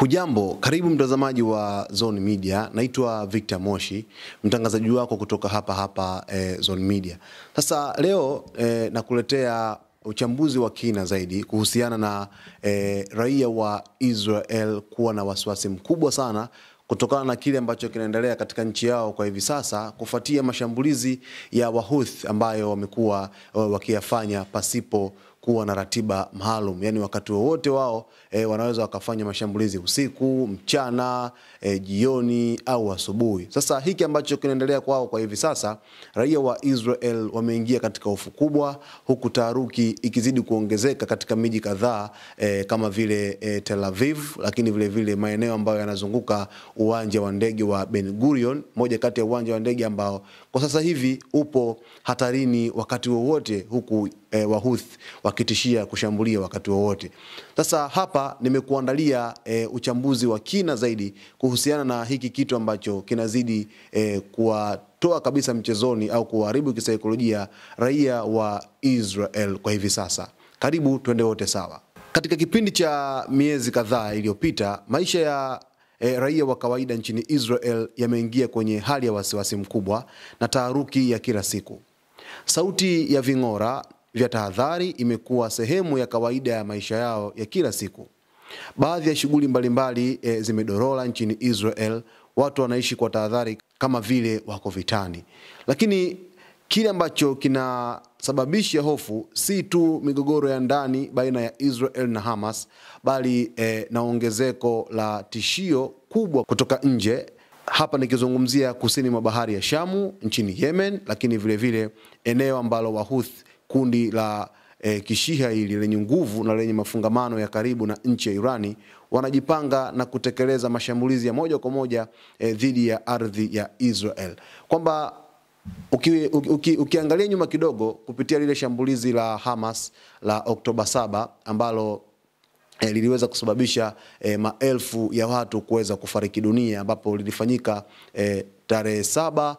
Hujambo, karibu mtazamaji wa Zone Media. Naitwa Victor Moshi, mtangazaji wako kutoka hapa Zone Media. Sasa leo nakuletea uchambuzi wa kina zaidi kuhusiana na raia wa Israel kuwa na wasiwasi mkubwa sana kutokana na kile ambacho kinaendelea katika nchi yao kwa hivi sasa kufuatia mashambulizi ya Wahouthi ambayo wamekuwa wakiyafanya pasipo kuwa na ratiba maalum. Yani wakati wowote wao wanaweza wakafanya mashambulizi usiku, mchana, jioni au asubuhi. Sasa hiki ambacho kinaendelea kwao kwa hivi sasa, raia wa Israel wameingia katika hofu kubwa, huku taharuki ikizidi kuongezeka katika miji kadhaa kama vile Tel Aviv, lakini vile vile maeneo ambayo yanazunguka uwanja wa ndege wa Ben Gurion, moja kati ya uwanja wa ndege ambao kwa sasa hivi upo hatarini wakati wowote, huku Wahouthi wakitishia kushambulia wakati wowote. Sasa hapa nimekuandalia uchambuzi wa kina zaidi kuhusiana na hiki kitu ambacho kinazidi kuwatoa kabisa mchezoni au kuharibu kisaikolojia raia wa Israel kwa hivi sasa. Karibu twende wote sawa. Katika kipindi cha miezi kadhaa iliyopita, maisha ya raia wa kawaida nchini Israel yameingia kwenye hali ya wasiwasi mkubwa na taharuki ya kila siku. Sauti ya ving'ora vya tahadhari imekuwa sehemu ya kawaida ya maisha yao ya kila siku. Baadhi ya shughuli mbalimbali zimedorola nchini Israel. Watu wanaishi kwa tahadhari kama vile wako vitani. Lakini kile ambacho kinasababisha hofu si tu migogoro ya ndani baina ya Israel na Hamas, bali na ongezeko la tishio kubwa kutoka nje. Hapa nikizungumzia kusini mwa bahari ya Shamu nchini Yemen, lakini vile vile eneo ambalo Wahouthi, kundi la kishia hili lenye nguvu na lenye mafungamano ya karibu na nchi ya Irani, wanajipanga na kutekeleza mashambulizi ya moja kwa moja dhidi ya ardhi ya Israel. Kwamba ukiangalia nyuma kidogo kupitia lile shambulizi la Hamas la Oktoba 7 ambalo liliweza kusababisha maelfu ya watu kuweza kufariki dunia, ambapo lilifanyika tarehe 7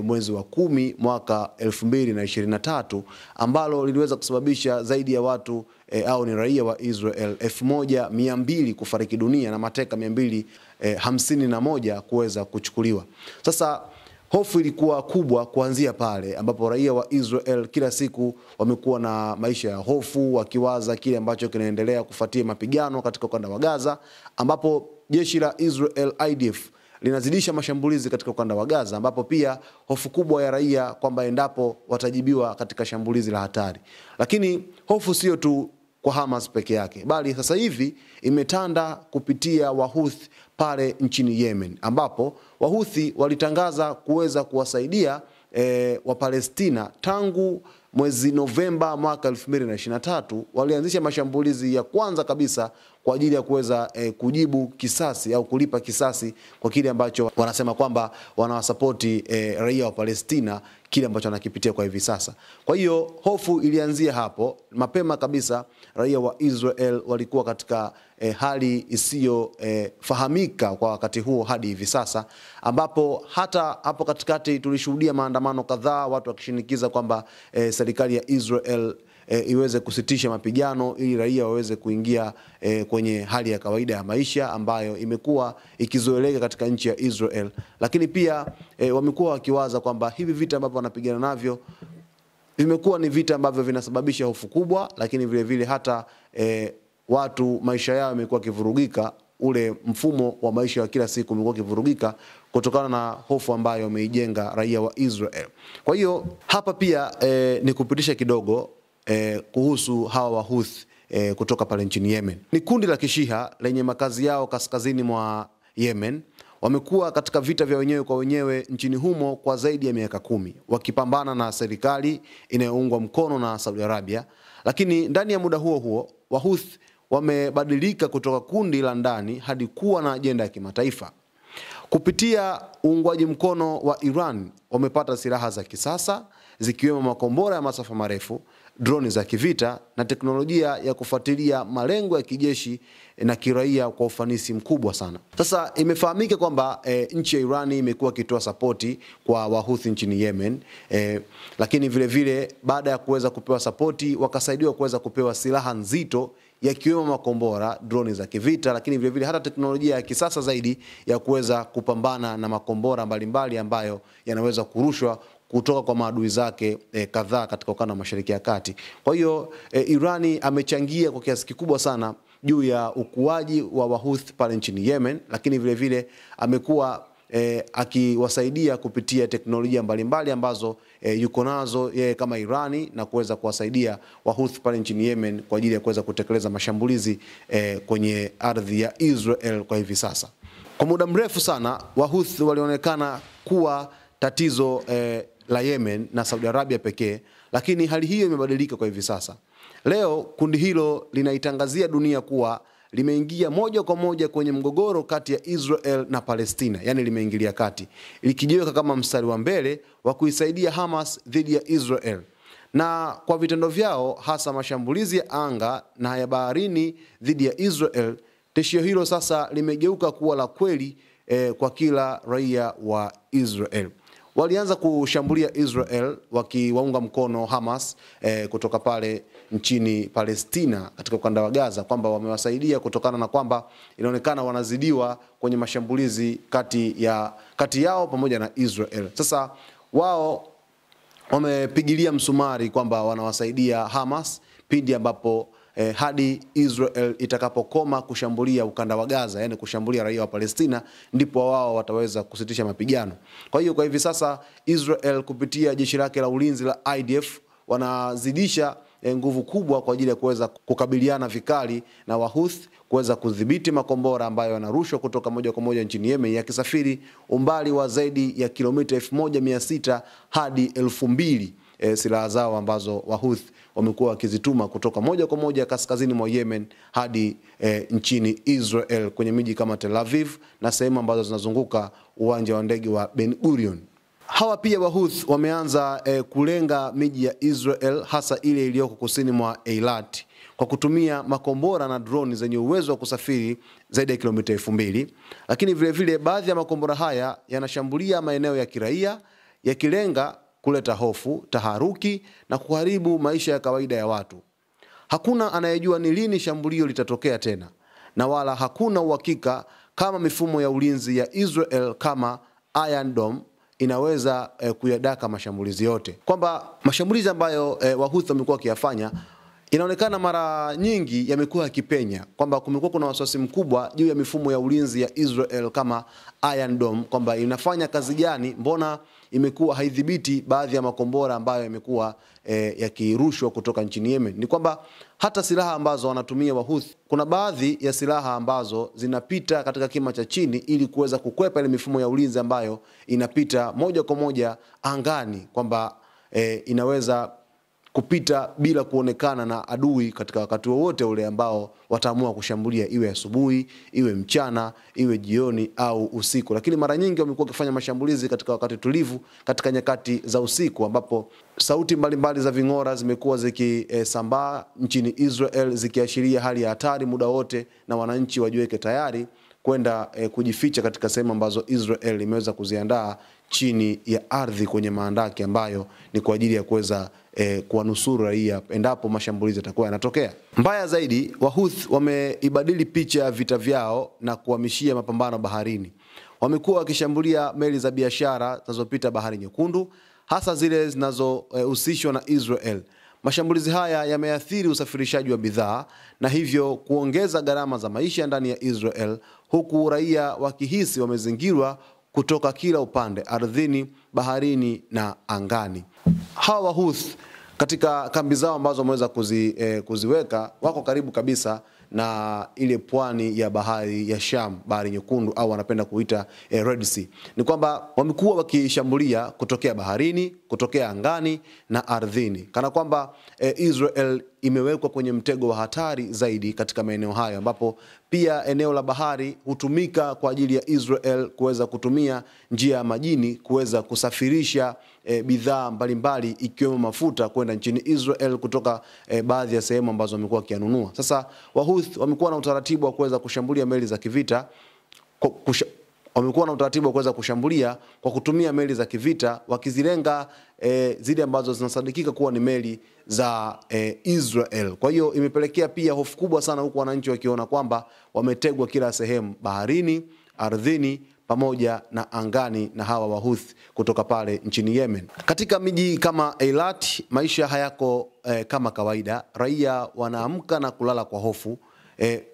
mwezi wa 10 mwaka 2023, ambalo liliweza kusababisha zaidi ya watu au ni raia wa Israel 1200 kufariki dunia na mateka 251 kuweza kuchukuliwa. Sasa hofu ilikuwa kubwa kuanzia pale ambapo raia wa Israel kila siku wamekuwa na maisha ya hofu, wakiwaza kile ambacho kinaendelea kufuatia mapigano katika ukanda wa Gaza, ambapo jeshi la Israel IDF linazidisha mashambulizi katika ukanda wa Gaza, ambapo pia hofu kubwa ya raia kwamba endapo watajibiwa katika shambulizi la hatari. Lakini hofu sio tu kwa Hamas peke yake, bali sasa hivi imetanda kupitia Wahouthi pale nchini Yemen, ambapo Wahouthi walitangaza kuweza kuwasaidia wa Palestina tangu mwezi Novemba mwaka 2023. Walianzisha mashambulizi ya kwanza kabisa kwa ajili ya kuweza kujibu kisasi au kulipa kisasi kwa kile ambacho wanasema kwamba wanawasapoti raia wa Palestina, kile ambacho wanakipitia kwa hivi sasa. Kwa hiyo hofu ilianzia hapo mapema kabisa. Raia wa Israel walikuwa katika hali isiyo fahamika kwa wakati huo hadi hivi sasa, ambapo hata hapo katikati tulishuhudia maandamano kadhaa, watu wakishinikiza kwamba serikali ya Israel iweze kusitisha mapigano ili raia waweze kuingia kwenye hali ya kawaida ya maisha ambayo imekuwa ikizoeleka katika nchi ya Israel. Lakini pia wamekuwa wakiwaza kwamba hivi vita ambavyo wanapigana navyo vimekuwa ni vita ambavyo vinasababisha hofu kubwa, lakini vile vile hata watu maisha yao yamekuwa kivurugika, ule mfumo wa maisha wa kila siku umekuwa kivurugika kutokana na hofu ambayo wameijenga raia wa Israel. Kwa hiyo hapa pia ni kupitisha kidogo kuhusu hawa Wahouthi kutoka pale nchini Yemen. Ni kundi la kishia lenye makazi yao kaskazini mwa Yemen. Wamekuwa katika vita vya wenyewe kwa wenyewe nchini humo kwa zaidi ya miaka 10, wakipambana na serikali inayoungwa mkono na Saudi Arabia. Lakini ndani ya muda huo huo, Wahouthi wamebadilika kutoka kundi la ndani hadi kuwa na ajenda ya kimataifa. Kupitia uungwaji mkono wa Iran, wamepata silaha za kisasa zikiwemo makombora ya masafa marefu, droni za kivita na teknolojia ya kufuatilia malengo ya kijeshi na kiraia kwa ufanisi mkubwa sana. Sasa imefahamika kwamba nchi ya Iran imekuwa ikitoa sapoti kwa Wahouthi nchini Yemen, lakini vile vile baada ya kuweza kupewa sapoti wakasaidiwa kuweza kupewa silaha nzito yakiwemo makombora, droni za kivita, lakini vile vile hata teknolojia ya kisasa zaidi ya kuweza kupambana na makombora mbalimbali ambayo yanaweza kurushwa kutoka kwa maadui zake kadhaa katika ukanda wa Mashariki ya Kati. Kwa hiyo Irani amechangia kwa kiasi kikubwa sana juu ya ukuaji wa Wahouthi pale nchini Yemen, lakini vile vile amekuwa akiwasaidia kupitia teknolojia mbalimbali ambazo yuko nazo yeye kama Irani, na kuweza kuwasaidia Wahouthi pale nchini Yemen kwa ajili ya kuweza kutekeleza mashambulizi kwenye ardhi ya Israel kwa hivi sasa. Kwa muda mrefu sana Wahouthi walionekana kuwa tatizo la Yemen na Saudi Arabia pekee, lakini hali hiyo imebadilika kwa hivi sasa. Leo kundi hilo linaitangazia dunia kuwa limeingia moja kwa moja kwenye mgogoro kati ya Israel na Palestina, yani limeingilia kati, likijiweka kama mstari wa mbele wa kuisaidia Hamas dhidi ya Israel. Na kwa vitendo vyao, hasa mashambulizi ya anga na ya baharini dhidi ya Israel, tishio hilo sasa limegeuka kuwa la kweli kwa kila raia wa Israel. Walianza kushambulia Israel wakiwaunga mkono Hamas kutoka pale nchini Palestina katika ukanda wa Gaza, kwamba wamewasaidia kutokana na kwamba inaonekana wanazidiwa kwenye mashambulizi kati yao pamoja na Israel. Sasa wao wamepigilia msumari kwamba wanawasaidia Hamas pindi ambapo hadi Israel itakapokoma kushambulia ukanda wa Gaza, yani kushambulia raia wa Palestina, ndipo wao wataweza kusitisha mapigano. Kwa hiyo kwa hivi sasa Israel kupitia jeshi lake la ulinzi la IDF wanazidisha nguvu kubwa kwa ajili ya kuweza kukabiliana vikali na Wahouthi, kuweza kudhibiti makombora ambayo yanarushwa kutoka moja kwa moja nchini Yemen, yakisafiri umbali wa zaidi ya kilomita 1600 hadi 2000. Silaha zao ambazo Wahouthi wamekuwa wakizituma kutoka moja kwa moja kaskazini mwa Yemen hadi nchini Israel kwenye miji kama Tel Aviv na sehemu ambazo zinazunguka uwanja wa ndege wa Ben Gurion. Hawa pia Wahouthi wameanza kulenga miji ya Israel, hasa ile iliyoko kusini mwa Eilat, kwa kutumia makombora na droni zenye uwezo wa kusafiri zaidi ya kilomita 2000. Lakini vile vile baadhi ya makombora haya yanashambulia maeneo ya kiraia, yakilenga kuleta hofu, taharuki na kuharibu maisha ya kawaida ya watu. Hakuna anayejua ni lini shambulio litatokea tena, na wala hakuna uhakika kama mifumo ya ulinzi ya Israel kama Iron Dome inaweza kuyadaka mashambulizi yote. Kwamba mashambulizi ambayo Wahouthi wamekuwa wakiyafanya inaonekana mara nyingi yamekuwa yakipenya, kwamba kumekuwa kuna wasiwasi mkubwa juu ya mifumo ya ulinzi ya Israel kama Iron Dome, kwamba inafanya kazi gani, mbona imekuwa haidhibiti baadhi ya makombora ambayo yamekuwa yakirushwa kutoka nchini Yemen. Ni kwamba hata silaha ambazo wanatumia Wahouthi, kuna baadhi ya silaha ambazo zinapita katika kima cha chini ili kuweza kukwepa ile mifumo ya ulinzi ambayo inapita moja kwa moja angani, kwamba inaweza kupita bila kuonekana na adui katika wakati wowote ule ambao wataamua kushambulia, iwe asubuhi, iwe mchana, iwe jioni au usiku. Lakini mara nyingi wamekuwa wakifanya mashambulizi katika wakati tulivu, katika nyakati za usiku, ambapo sauti mbalimbali za ving'ora zimekuwa zikisambaa nchini Israel zikiashiria hali ya hatari muda wote, na wananchi wajiweke tayari kwenda kujificha katika sehemu ambazo Israel imeweza kuziandaa chini ya ardhi kwenye maandaki ambayo ni kwa ajili ya kuweza kuwanusuru raia endapo mashambulizi yatakuwa yanatokea. Mbaya zaidi, Wahouthi wameibadili picha ya vita vyao na kuhamishia mapambano baharini. Wamekuwa wakishambulia meli za biashara zinazopita Bahari Nyekundu, hasa zile zinazohusishwa na Israel. Mashambulizi haya yameathiri usafirishaji wa bidhaa na hivyo kuongeza gharama za maisha ndani ya Israel, huku raia wakihisi wamezingirwa kutoka kila upande, ardhini, baharini na angani. Hawa Wahouthi katika kambi zao ambazo wameweza kuziweka wako karibu kabisa na ile pwani ya bahari ya Sham, Bahari Nyekundu, au wanapenda kuita Red Sea. Ni kwamba wamekuwa wakishambulia kutokea baharini, kutokea angani na ardhini, kana kwamba Israel imewekwa kwenye mtego wa hatari zaidi katika maeneo hayo, ambapo pia eneo la bahari hutumika kwa ajili ya Israel kuweza kutumia njia ya majini kuweza kusafirisha bidhaa mbalimbali ikiwemo mafuta kwenda nchini Israel kutoka baadhi ya sehemu ambazo wamekuwa wakianunua. Sasa Wahouthi wamekuwa na utaratibu wa kuweza kushambulia meli za kivita wamekuwa na utaratibu wa kuweza kushambulia kwa kutumia meli za kivita, wakizilenga zile ambazo zinasadikika kuwa ni meli za Israel. Kwa hiyo imepelekea pia hofu kubwa sana huku wananchi wakiona kwamba wametegwa kila sehemu, baharini, ardhini, pamoja na angani na hawa Wahuthi kutoka pale nchini Yemen. Katika miji kama Eilat, maisha hayako kama kawaida. Raia wanaamka na kulala kwa hofu.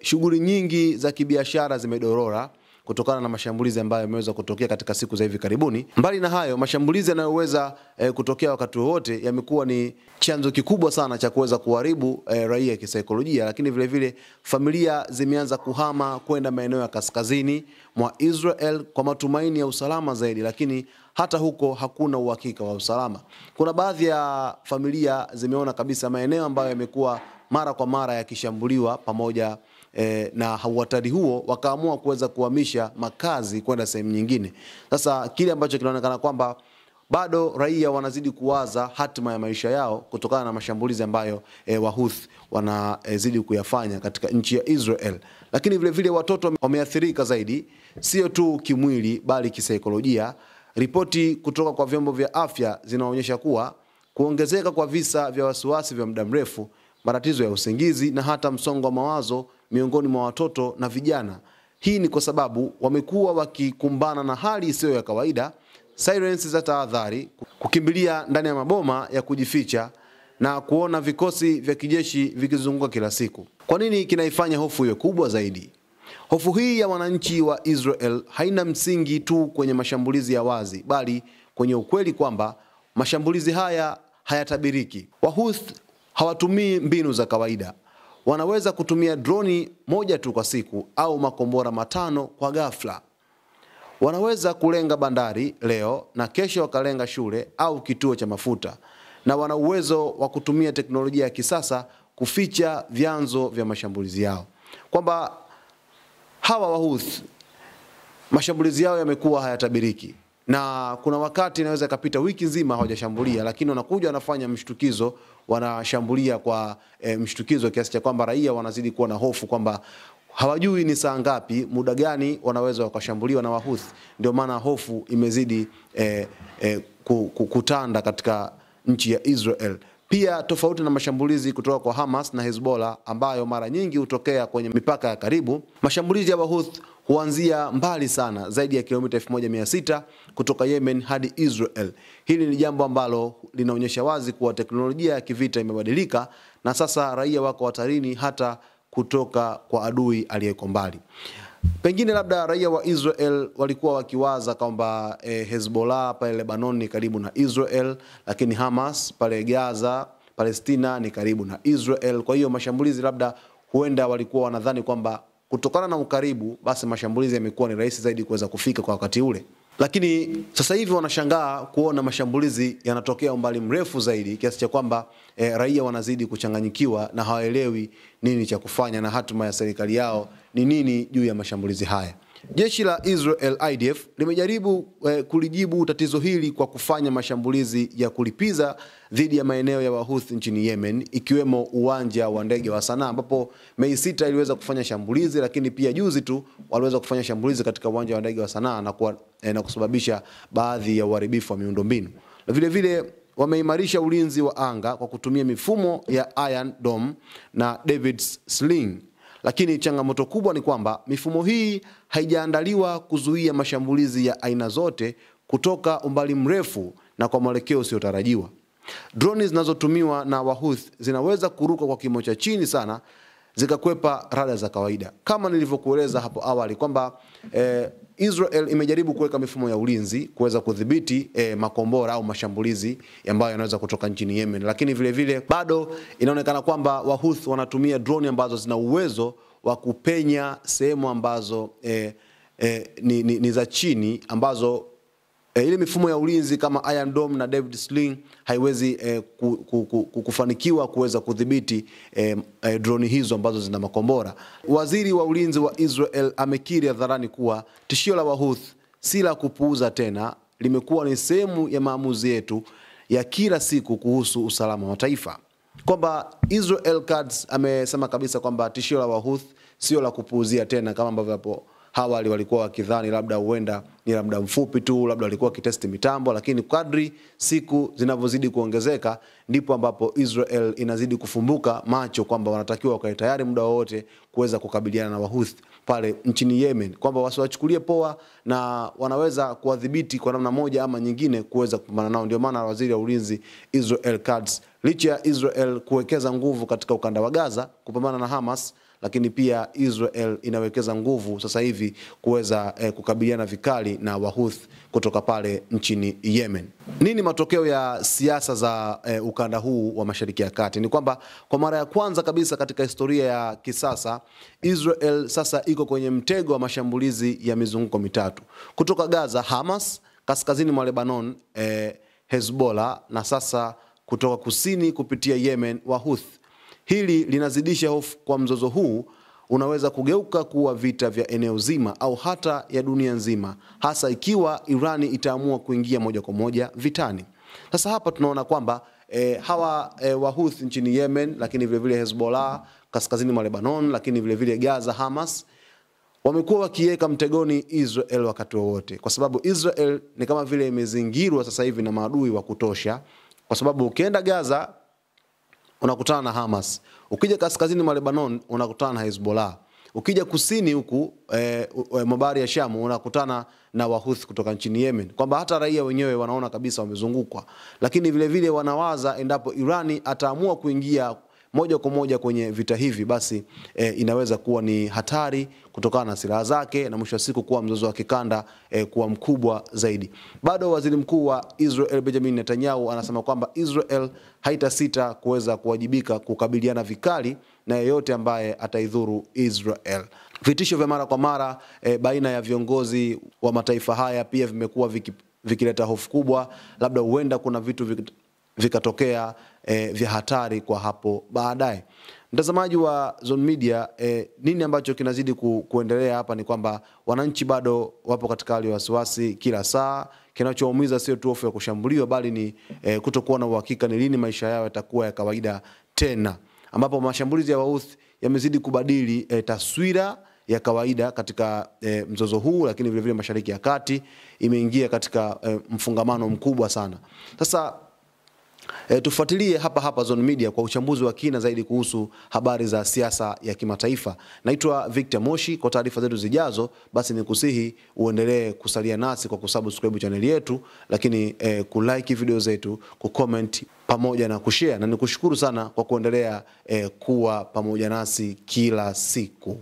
Shughuli nyingi za kibiashara zimedorora kutokana na mashambulizi ambayo yameweza kutokea katika siku za hivi karibuni. Mbali na hayo, mashambulizi yanayoweza kutokea wakati wote yamekuwa ni chanzo kikubwa sana cha kuweza kuharibu raia kisaikolojia, lakini vile vile familia zimeanza kuhama kwenda maeneo ya kaskazini mwa Israel kwa matumaini ya usalama zaidi, lakini hata huko hakuna uhakika wa usalama. Kuna baadhi ya familia zimeona kabisa maeneo ambayo yamekuwa mara kwa mara yakishambuliwa pamoja na hatari huo, wakaamua kuweza kuhamisha makazi kwenda sehemu nyingine. Sasa kile ambacho kinaonekana kwamba bado raia wanazidi kuwaza hatima ya maisha yao kutokana na mashambulizi ambayo Wahuthi wanazidi kuyafanya katika nchi ya Israel. Lakini vile vile watoto wameathirika zaidi, sio tu kimwili bali kisaikolojia. Ripoti kutoka kwa vyombo vya afya zinaonyesha kuwa kuongezeka kwa visa vya wasiwasi vya muda mrefu, matatizo ya usingizi na hata msongo wa mawazo miongoni mwa watoto na vijana. Hii ni kwa sababu wamekuwa wakikumbana na hali isiyo ya kawaida, sirens za tahadhari, kukimbilia ndani ya maboma ya kujificha na kuona vikosi vya kijeshi vikizunguka kila siku. Kwa nini kinaifanya hofu iwe kubwa zaidi? Hofu hii ya wananchi wa Israel haina msingi tu kwenye mashambulizi ya wazi, bali kwenye ukweli kwamba mashambulizi haya hayatabiriki. Wahuthi hawatumii mbinu za kawaida. Wanaweza kutumia droni moja tu kwa siku au makombora 5 kwa ghafla. Wanaweza kulenga bandari leo na kesho wakalenga shule au kituo cha mafuta, na wana uwezo wa kutumia teknolojia ya kisasa kuficha vyanzo vya mashambulizi yao. Kwamba hawa Wahuthi mashambulizi yao yamekuwa hayatabiriki, na kuna wakati inaweza kapita wiki nzima hawajashambulia, lakini wanakuja wanafanya mshtukizo, wanashambulia kwa mshtukizo kiasi cha kwamba raia wanazidi kuwa na hofu kwamba hawajui ni saa ngapi, muda gani wanaweza wakashambuliwa na Wahuthi. Ndio maana hofu imezidi kutanda katika nchi ya Israel. Pia tofauti na mashambulizi kutoka kwa Hamas na Hezbollah ambayo mara nyingi hutokea kwenye mipaka ya karibu, mashambulizi ya Wahuthi huanzia mbali sana, zaidi ya kilomita 1600 kutoka Yemen hadi Israel. Hili ni jambo ambalo linaonyesha wazi kuwa teknolojia ya kivita imebadilika na sasa raia wako hatarini hata kutoka kwa adui aliyeko mbali. Pengine labda raia wa Israel walikuwa wakiwaza kwamba Hezbollah pale Lebanon ni karibu na Israel, lakini Hamas pale Gaza, Palestina ni karibu na Israel. Kwa hiyo mashambulizi labda huenda walikuwa wanadhani kwamba kutokana na ukaribu basi mashambulizi yamekuwa ni rahisi zaidi kuweza kufika kwa wakati ule. Lakini sasa hivi wanashangaa kuona mashambulizi yanatokea umbali mrefu zaidi kiasi cha kwamba raia wanazidi kuchanganyikiwa na hawaelewi nini cha kufanya na hatima ya serikali yao ni nini juu ya mashambulizi haya. Jeshi la Israel IDF limejaribu kulijibu tatizo hili kwa kufanya mashambulizi ya kulipiza dhidi ya maeneo ya Wahuthi nchini Yemen, ikiwemo uwanja wa ndege wa Sanaa ambapo Mei 6 iliweza kufanya shambulizi, lakini pia juzi tu waliweza kufanya shambulizi katika uwanja wa ndege wa Sanaa na kusababisha baadhi ya uharibifu wa miundombinu. Na vile vile wameimarisha ulinzi wa anga kwa kutumia mifumo ya Iron Dome na David's Sling. Lakini changamoto kubwa ni kwamba mifumo hii haijaandaliwa kuzuia mashambulizi ya aina zote kutoka umbali mrefu na kwa mwelekeo usiotarajiwa. Droni zinazotumiwa na Wahuthi zinaweza kuruka kwa kimo cha chini sana zikakwepa rada za kawaida. Kama nilivyokueleza hapo awali kwamba Israel imejaribu kuweka mifumo ya ulinzi kuweza kudhibiti makombora au mashambulizi ambayo yanaweza kutoka nchini Yemen, lakini vile vile bado inaonekana kwamba Wahuthi wanatumia drone ambazo zina uwezo wa kupenya sehemu ambazo ni za chini, ambazo ile mifumo ya ulinzi kama Iron Dome na David Sling haiwezi kufanikiwa kuweza kudhibiti droni hizo ambazo zina makombora. Waziri wa ulinzi wa Israel amekiri hadharani kuwa tishio la Wahuthi si la kupuuza tena, limekuwa ni sehemu ya maamuzi yetu ya kila siku kuhusu usalama wa taifa. Kwamba Israel Katz amesema kabisa kwamba tishio la Wahuthi sio la kupuuzia tena kama ambavyo hapo awali walikuwa wakidhani labda huenda ni labda mfupi tu, labda walikuwa wakitesti mitambo, lakini kadri siku zinavyozidi kuongezeka ndipo ambapo Israel inazidi kufumbuka macho kwamba wanatakiwa wakae tayari muda wote kuweza kukabiliana na Wahouthi pale nchini Yemen, kwamba wasiwachukulie poa na wanaweza kuwadhibiti kwa namna moja ama nyingine kuweza kupambana nao. Ndio maana waziri wa ulinzi Israel Katz, licha ya Israel kuwekeza nguvu katika ukanda wa Gaza kupambana na Hamas, lakini pia Israel inawekeza nguvu sasa hivi kuweza kukabiliana vikali na Wahouthi kutoka pale nchini Yemen. Nini matokeo ya siasa za ukanda huu wa Mashariki ya Kati? Ni kwamba kwa mara ya kwanza kabisa katika historia ya kisasa, Israel sasa iko kwenye mtego wa mashambulizi ya mizunguko mitatu. Kutoka Gaza Hamas, kaskazini mwa Lebanon Hezbollah, na sasa kutoka kusini kupitia Yemen Wahouthi. Hili linazidisha hofu kwa mzozo huu unaweza kugeuka kuwa vita vya eneo zima au hata ya dunia nzima, hasa ikiwa Irani itaamua kuingia moja kwa moja vitani. Sasa hapa tunaona kwamba hawa Wahouthi nchini Yemen, lakini vile vile Hezbollah kaskazini mwa Lebanon, lakini vile vile Gaza Hamas, wamekuwa wakiweka mtegoni Israel wakati wowote, kwa sababu Israel ni kama vile imezingirwa sasa hivi na maadui wa kutosha, kwa sababu ukienda Gaza unakutana na Hamas, ukija kaskazini mwa Lebanon unakutana na Hezbollah, ukija kusini huku mabari ya Shamu unakutana na Wahouthi kutoka nchini Yemen, kwamba hata raia wenyewe wanaona kabisa wamezungukwa. Lakini vile vile wanawaza endapo Irani ataamua kuingia moja kwa moja kwenye vita hivi, basi inaweza kuwa ni hatari kutokana na silaha zake na mwisho wa siku kuwa mzozo wa kikanda kuwa mkubwa zaidi. Bado waziri mkuu wa Israel Benjamin Netanyahu anasema kwamba Israel haitasita kuweza kuwajibika kukabiliana vikali na yeyote ambaye ataidhuru Israel. Vitisho vya mara kwa mara baina ya viongozi wa mataifa haya pia vimekuwa vikileta hofu kubwa, labda huenda kuna vitu vikatokea vya hatari kwa hapo baadaye. Mtazamaji wa Zone Media, nini ambacho kinazidi kuendelea hapa ni kwamba wananchi bado wapo katika hali ya wasiwasi kila saa. Kinachoumiza sio tu hofu ya kushambuliwa, bali ni kutokuwa na uhakika ni lini maisha yao yatakuwa ya kawaida tena, ambapo mashambulizi ya Wahouthi yamezidi kubadili taswira ya kawaida katika mzozo huu, lakini vile vile Mashariki ya Kati imeingia katika mfungamano mkubwa sana. Sasa tufuatilie hapa Zone Media kwa uchambuzi wa kina zaidi kuhusu habari za siasa ya kimataifa. Naitwa Victor Moshi. Kwa taarifa zetu zijazo, basi nikusihi uendelee kusalia nasi kwa kusubscribe channel yetu, lakini kulike video zetu, kucomment pamoja na kushare, na nikushukuru sana kwa kuendelea kuwa pamoja nasi kila siku.